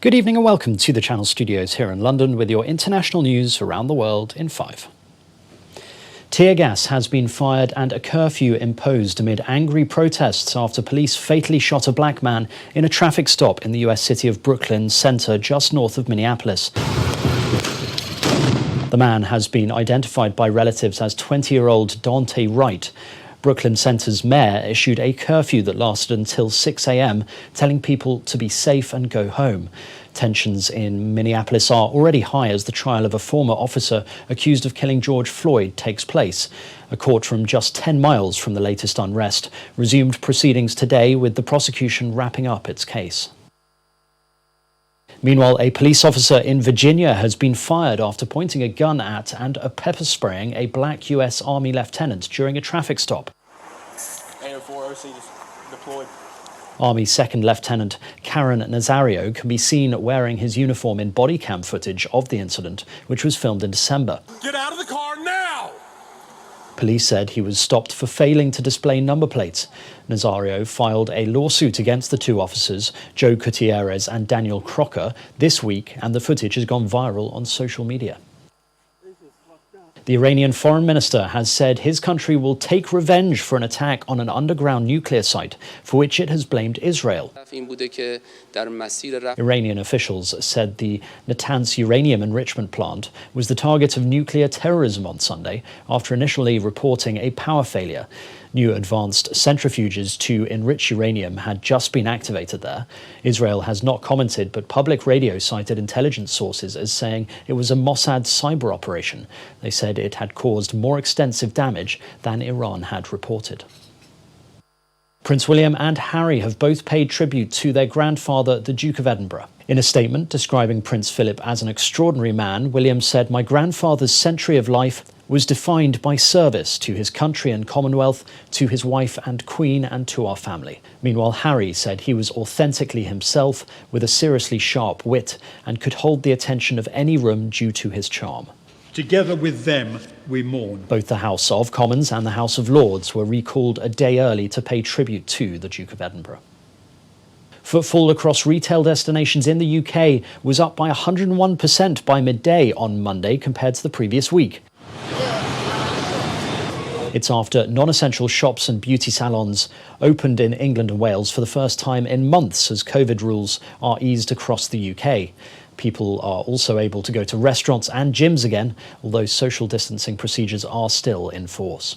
Good evening and welcome to the Channel Studios here in London with your international news around the world in 5. Tear gas has been fired and a curfew imposed amid angry protests after police fatally shot a black man in a traffic stop in the US city of Brooklyn's centre just north of Minneapolis. The man has been identified by relatives as 20-year-old Dante Wright. Brooklyn Centre's mayor issued a curfew that lasted until 6 a.m, telling people to be safe and go home. Tensions in Minneapolis are already high as the trial of a former officer accused of killing George Floyd takes place. A courtroom just 10 miles from the latest unrest resumed proceedings today, with the prosecution wrapping up its case. Meanwhile, a police officer in Virginia has been fired after pointing a gun at and pepper spraying a black US Army lieutenant during a traffic stop. AO4 OC deployed. Army Second Lieutenant Karen Nazario can be seen wearing his uniform in body cam footage of the incident, which was filmed in December. Get out of the car now! Police said he was stopped for failing to display number plates. Nazario filed a lawsuit against the two officers, Joe Gutierrez and Daniel Crocker, this week, and the footage has gone viral on social media. The Iranian foreign minister has said his country will take revenge for an attack on an underground nuclear site, for which it has blamed Israel. Iranian officials said the Natanz uranium enrichment plant was the target of nuclear terrorism on Sunday, after initially reporting a power failure. New advanced centrifuges to enrich uranium had just been activated there. Israel has not commented, but public radio cited intelligence sources as saying it was a Mossad cyber operation. They said it had caused more extensive damage than Iran had reported. Prince William and Harry have both paid tribute to their grandfather, the Duke of Edinburgh. In a statement describing Prince Philip as an extraordinary man, William said, "My grandfather's century of life was defined by service to his country and Commonwealth, to his wife and Queen, and to our family." Meanwhile, Harry said he was authentically himself, with a seriously sharp wit, and could hold the attention of any room due to his charm. Together with them, we mourn. Both the House of Commons and the House of Lords were recalled a day early to pay tribute to the Duke of Edinburgh. Footfall across retail destinations in the UK was up by 101% by midday on Monday compared to the previous week. It's after non-essential shops and beauty salons opened in England and Wales for the first time in months as COVID rules are eased across the UK. People are also able to go to restaurants and gyms again, although social distancing procedures are still in force.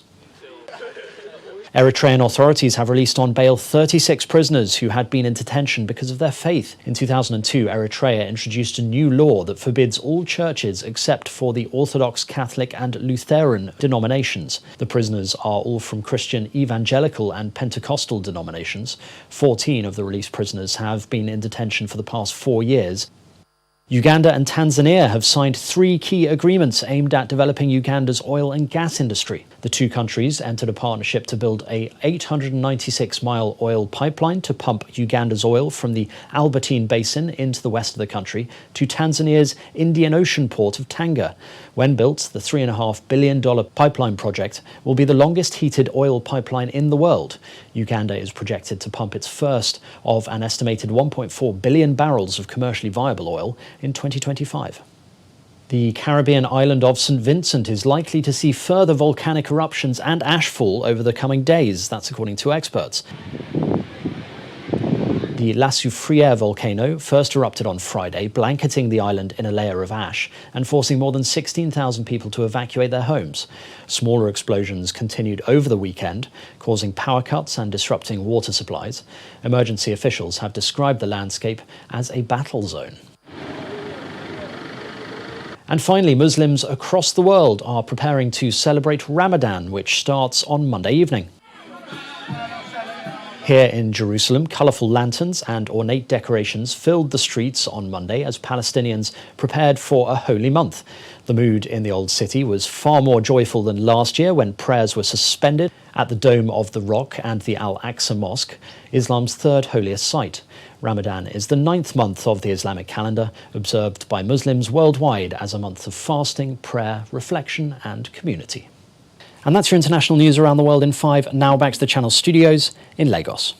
Eritrean authorities have released on bail 36 prisoners who had been in detention because of their faith. In 2002, Eritrea introduced a new law that forbids all churches except for the Orthodox, Catholic and Lutheran denominations. The prisoners are all from Christian, Evangelical and Pentecostal denominations. 14 of the released prisoners have been in detention for the past 4 years. Uganda and Tanzania have signed 3 key agreements aimed at developing Uganda's oil and gas industry. The two countries entered a partnership to build a 896-mile oil pipeline to pump Uganda's oil from the Albertine Basin into the west of the country to Tanzania's Indian Ocean port of Tanga. When built, the $3.5 billion pipeline project will be the longest heated oil pipeline in the world. Uganda is projected to pump its first of an estimated 1.4 billion barrels of commercially viable oil in 2025. The Caribbean island of St. Vincent is likely to see further volcanic eruptions and ashfall over the coming days, that's according to experts. The La Soufrière volcano first erupted on Friday, blanketing the island in a layer of ash and forcing more than 16,000 people to evacuate their homes. Smaller explosions continued over the weekend, causing power cuts and disrupting water supplies. Emergency officials have described the landscape as a battle zone. And finally, Muslims across the world are preparing to celebrate Ramadan, which starts on Monday evening. Here in Jerusalem, colourful lanterns and ornate decorations filled the streets on Monday as Palestinians prepared for a holy month. The mood in the Old City was far more joyful than last year, when prayers were suspended at the Dome of the Rock and the Al-Aqsa Mosque, Islam's third holiest site. Ramadan is the 9th month of the Islamic calendar, observed by Muslims worldwide as a month of fasting, prayer, reflection and community. And that's your international news around the world in 5. Now back to the Channel Studios in Lagos.